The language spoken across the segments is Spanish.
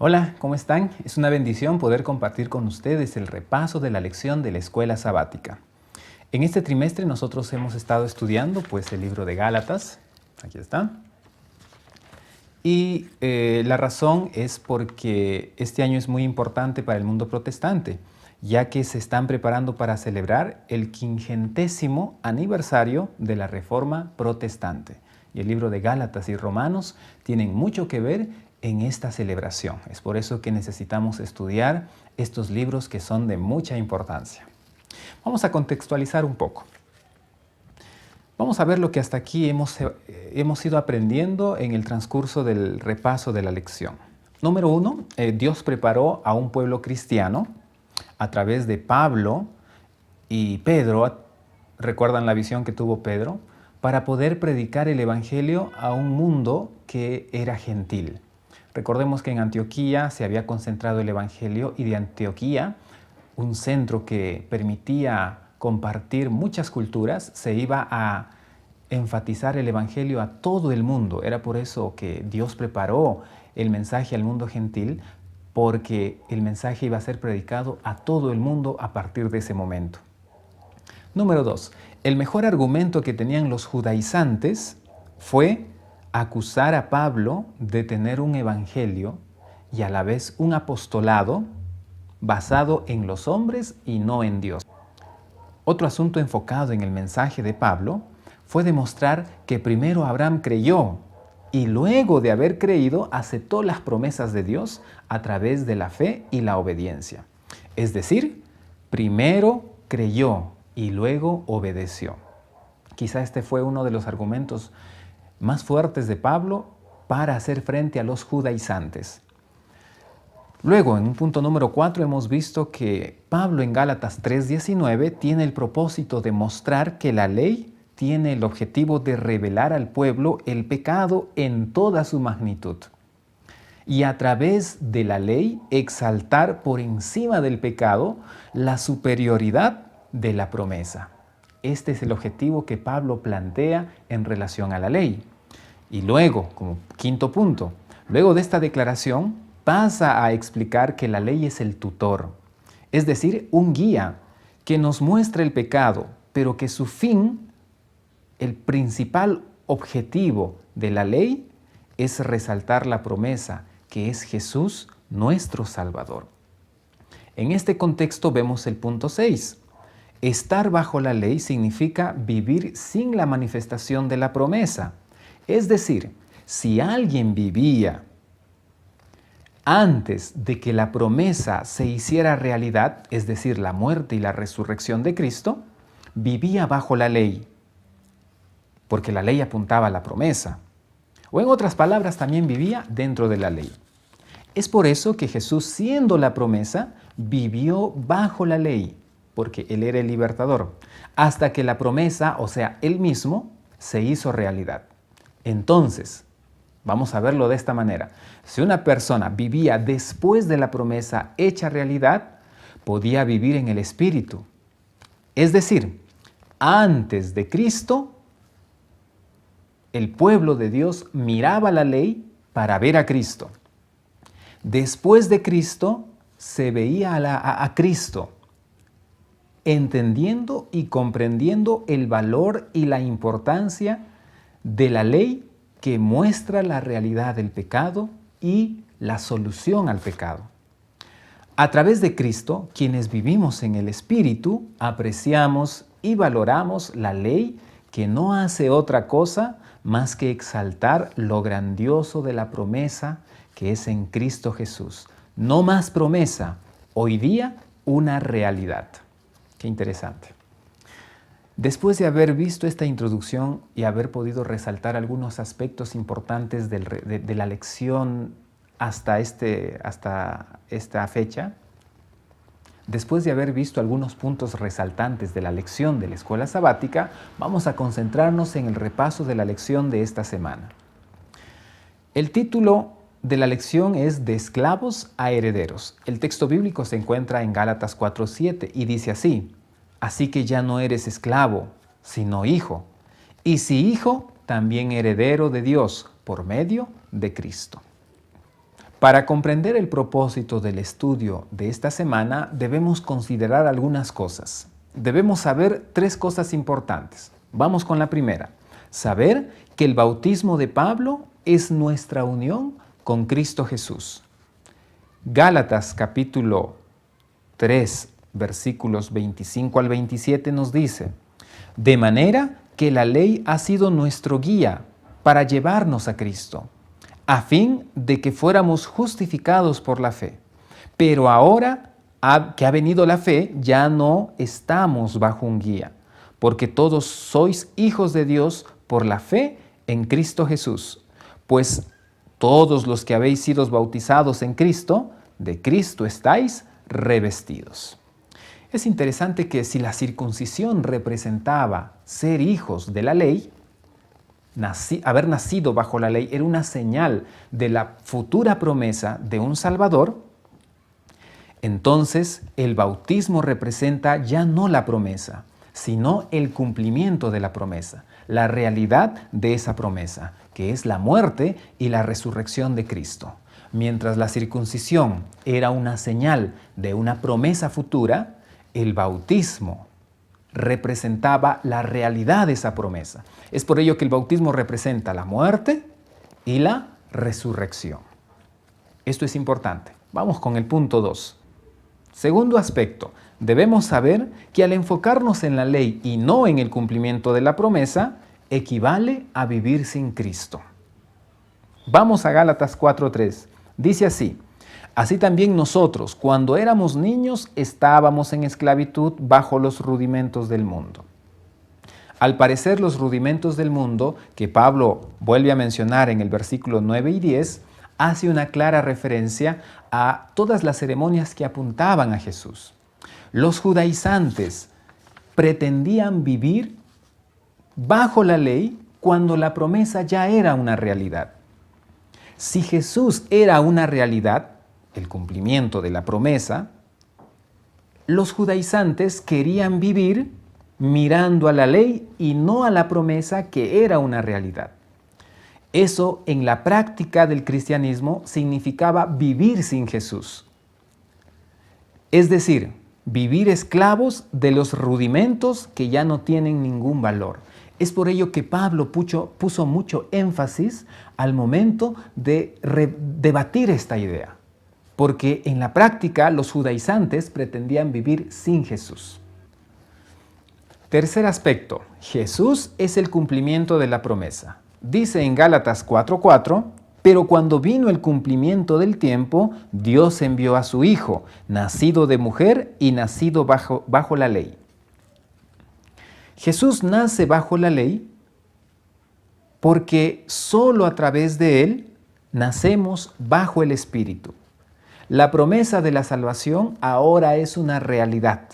Hola, ¿cómo están? Es una bendición poder compartir con ustedes el repaso de la lección de la escuela sabática. En este trimestre nosotros hemos estado estudiando el libro de Gálatas. Aquí está. Y la razón es porque este año es muy importante para el mundo protestante, ya que se están preparando para celebrar el 500º aniversario de la Reforma Protestante. Y el libro de Gálatas y Romanos tienen mucho que ver en esta celebración. Es por eso que necesitamos estudiar estos libros que son de mucha importancia. Vamos a contextualizar un poco. Vamos a ver lo que hasta aquí hemos ido aprendiendo en el transcurso del repaso de la lección. Número 1, Dios preparó a un pueblo cristiano a través de Pablo y Pedro. ¿Recuerdan la visión que tuvo Pedro? Para poder predicar el evangelio a un mundo que era gentil. Recordemos que en Antioquía se había concentrado el evangelio y de Antioquía, un centro que permitía compartir muchas culturas, se iba a enfatizar el evangelio a todo el mundo. Era por eso que Dios preparó el mensaje al mundo gentil, porque el mensaje iba a ser predicado a todo el mundo a partir de ese momento. Número 2. El mejor argumento que tenían los judaizantes fue acusar a Pablo de tener un evangelio y a la vez un apostolado basado en los hombres y no en Dios. Otro asunto enfocado en el mensaje de Pablo fue demostrar que primero Abraham creyó y luego de haber creído aceptó las promesas de Dios a través de la fe y la obediencia. Es decir, primero creyó y luego obedeció. Quizá este fue uno de los argumentos más fuertes de Pablo para hacer frente a los judaizantes. Luego, en un punto número 4, hemos visto que Pablo en Gálatas 3:19 tiene el propósito de mostrar que la ley tiene el objetivo de revelar al pueblo el pecado en toda su magnitud. Y a través de la ley exaltar por encima del pecado la superioridad de la promesa. Este es el objetivo que Pablo plantea en relación a la ley. Y luego, como quinto punto, luego de esta declaración, pasa a explicar que la ley es el tutor, es decir, un guía que nos muestra el pecado, pero que su fin, el principal objetivo de la ley, es resaltar la promesa, que es Jesús, nuestro Salvador. En este contexto vemos el punto 6. Estar bajo la ley significa vivir sin la manifestación de la promesa. Es decir, si alguien vivía antes de que la promesa se hiciera realidad, es decir, la muerte y la resurrección de Cristo, vivía bajo la ley, porque la ley apuntaba a la promesa. O en otras palabras, también vivía dentro de la ley. Es por eso que Jesús, siendo la promesa, vivió bajo la ley, porque Él era el libertador, hasta que la promesa, o sea, Él mismo, se hizo realidad. Entonces, vamos a verlo de esta manera. Si una persona vivía después de la promesa hecha realidad, podía vivir en el Espíritu. Es decir, antes de Cristo, el pueblo de Dios miraba la ley para ver a Cristo. Después de Cristo, se veía a Cristo, entendiendo y comprendiendo el valor y la importancia de la ley que muestra la realidad del pecado y la solución al pecado. A través de Cristo, quienes vivimos en el Espíritu, apreciamos y valoramos la ley que no hace otra cosa más que exaltar lo grandioso de la promesa que es en Cristo Jesús. No más promesa, hoy día una realidad. Qué interesante. Después de haber visto esta introducción y haber podido resaltar algunos aspectos importantes de la lección hasta esta fecha, después de haber visto algunos puntos resaltantes de la lección de la escuela sabática, vamos a concentrarnos en el repaso de la lección de esta semana. El título de la lección es De esclavos a herederos. El texto bíblico se encuentra en Gálatas 4:7 y dice así: Así que ya no eres esclavo, sino hijo. Y si hijo, también heredero de Dios por medio de Cristo. Para comprender el propósito del estudio de esta semana, debemos considerar algunas cosas. Debemos saber 3 cosas importantes. Vamos con la primera. Saber que el bautismo de Pablo es nuestra unión con Cristo Jesús. Gálatas capítulo 3, versículos 25 al 27 nos dice: de manera que la ley ha sido nuestro guía para llevarnos a Cristo, a fin de que fuéramos justificados por la fe. Pero ahora que ha venido la fe, ya no estamos bajo un guía, porque todos sois hijos de Dios por la fe en Cristo Jesús. Pues todos los que habéis sido bautizados en Cristo, de Cristo estáis revestidos. Es interesante que si la circuncisión representaba ser hijos de la ley, haber nacido bajo la ley era una señal de la futura promesa de un Salvador, entonces el bautismo representa ya no la promesa, sino el cumplimiento de la promesa, la realidad de esa promesa, que es la muerte y la resurrección de Cristo. Mientras la circuncisión era una señal de una promesa futura, el bautismo representaba la realidad de esa promesa. Es por ello que el bautismo representa la muerte y la resurrección. Esto es importante. Vamos con el punto 2. Segundo aspecto, debemos saber que al enfocarnos en la ley y no en el cumplimiento de la promesa, equivale a vivir sin Cristo. Vamos a Gálatas 4:3. Dice así: así también nosotros, cuando éramos niños, estábamos en esclavitud bajo los rudimentos del mundo. Al parecer, los rudimentos del mundo, que Pablo vuelve a mencionar en el versículo 9 y 10, hace una clara referencia a todas las ceremonias que apuntaban a Jesús. Los judaizantes pretendían vivir bajo la ley cuando la promesa ya era una realidad. Si Jesús era una realidad, el cumplimiento de la promesa, los judaizantes querían vivir mirando a la ley y no a la promesa que era una realidad. Eso en la práctica del cristianismo significaba vivir sin Jesús. Es decir, vivir esclavos de los rudimentos que ya no tienen ningún valor. Es por ello que Pablo puso mucho énfasis al momento de debatir esta idea, porque en la práctica los judaizantes pretendían vivir sin Jesús. Tercer aspecto, Jesús es el cumplimiento de la promesa. Dice en Gálatas 4:4, pero cuando vino el cumplimiento del tiempo, Dios envió a su Hijo, nacido de mujer y nacido bajo la ley. Jesús nace bajo la ley porque solo a través de Él nacemos bajo el Espíritu. La promesa de la salvación ahora es una realidad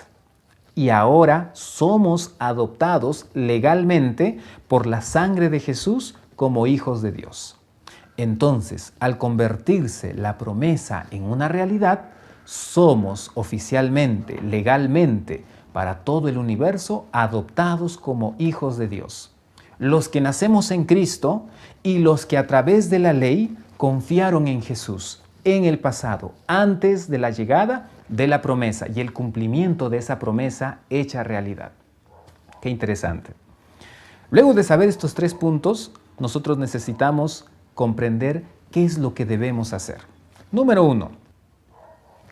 y ahora somos adoptados legalmente por la sangre de Jesús como hijos de Dios. Entonces, al convertirse la promesa en una realidad, somos oficialmente, legalmente, para todo el universo, adoptados como hijos de Dios. Los que nacemos en Cristo y los que a través de la ley confiaron en Jesús en el pasado, antes de la llegada de la promesa y el cumplimiento de esa promesa hecha realidad. Qué interesante. Luego de saber estos 3 puntos, nosotros necesitamos comprender qué es lo que debemos hacer. Número 1.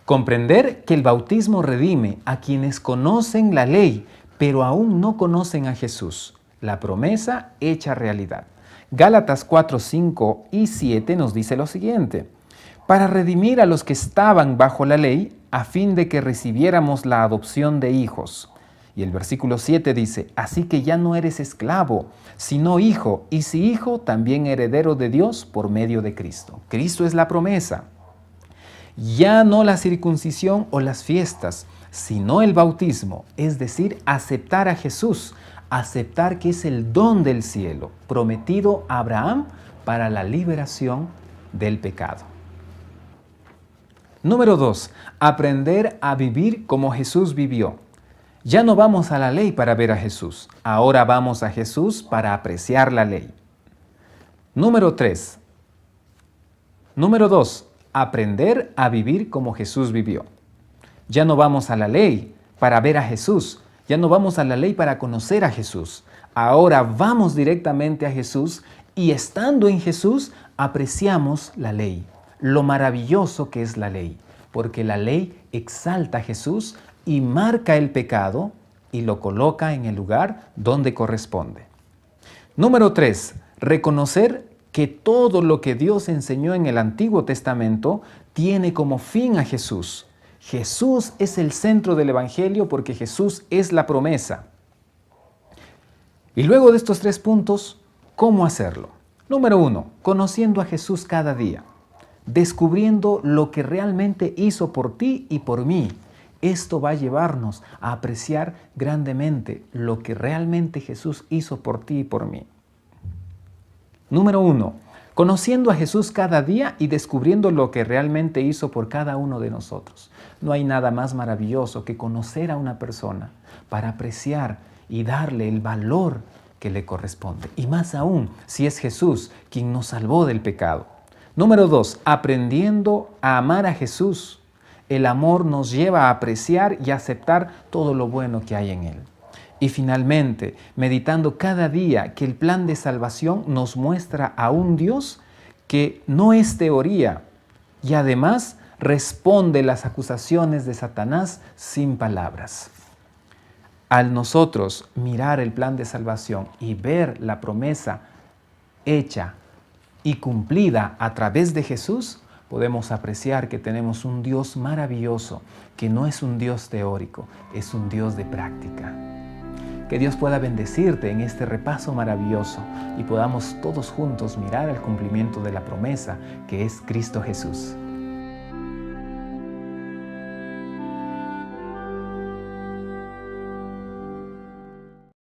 Comprender que el bautismo redime a quienes conocen la ley, pero aún no conocen a Jesús, la promesa hecha realidad. Gálatas 4, 5 y 7 nos dice lo siguiente: para redimir a los que estaban bajo la ley, a fin de que recibiéramos la adopción de hijos. Y el versículo 7 dice: así que ya no eres esclavo, sino hijo, y si hijo, también heredero de Dios por medio de Cristo. Cristo es la promesa. Ya no la circuncisión o las fiestas, sino el bautismo, es decir, aceptar a Jesús, aceptar que es el don del cielo, prometido a Abraham para la liberación del pecado. Número 2. Aprender a vivir como Jesús vivió. Ya no vamos a la ley para ver a Jesús, ahora vamos a Jesús para apreciar la ley. Número 3. Número 2. aprender a vivir como Jesús vivió. Ya no vamos a la ley para ver a Jesús, ya no vamos a la ley para conocer a Jesús. Ahora vamos directamente a Jesús y estando en Jesús apreciamos la ley, lo maravilloso que es la ley, porque la ley exalta a Jesús y marca el pecado y lo coloca en el lugar donde corresponde. Número 3. Reconocer que todo lo que Dios enseñó en el Antiguo Testamento tiene como fin a Jesús. Jesús es el centro del Evangelio porque Jesús es la promesa. Y luego de estos 3 puntos, ¿cómo hacerlo? Número 1. Conociendo a Jesús cada día. Descubriendo lo que realmente hizo por ti y por mí. Esto va a llevarnos a apreciar grandemente lo que realmente Jesús hizo por ti y por mí. Número 1. Conociendo a Jesús cada día y descubriendo lo que realmente hizo por cada uno de nosotros. No hay nada más maravilloso que conocer a una persona para apreciar y darle el valor que le corresponde. Y más aún, si es Jesús quien nos salvó del pecado. Número 2. Aprendiendo a amar a Jesús. El amor nos lleva a apreciar y aceptar todo lo bueno que hay en Él. Y finalmente, meditando cada día que el plan de salvación nos muestra a un Dios que no es teoría y además responde las acusaciones de Satanás sin palabras. Al nosotros mirar el plan de salvación y ver la promesa hecha y cumplida a través de Jesús, podemos apreciar que tenemos un Dios maravilloso, que no es un Dios teórico, es un Dios de práctica. Que Dios pueda bendecirte en este repaso maravilloso y podamos todos juntos mirar el cumplimiento de la promesa que es Cristo Jesús.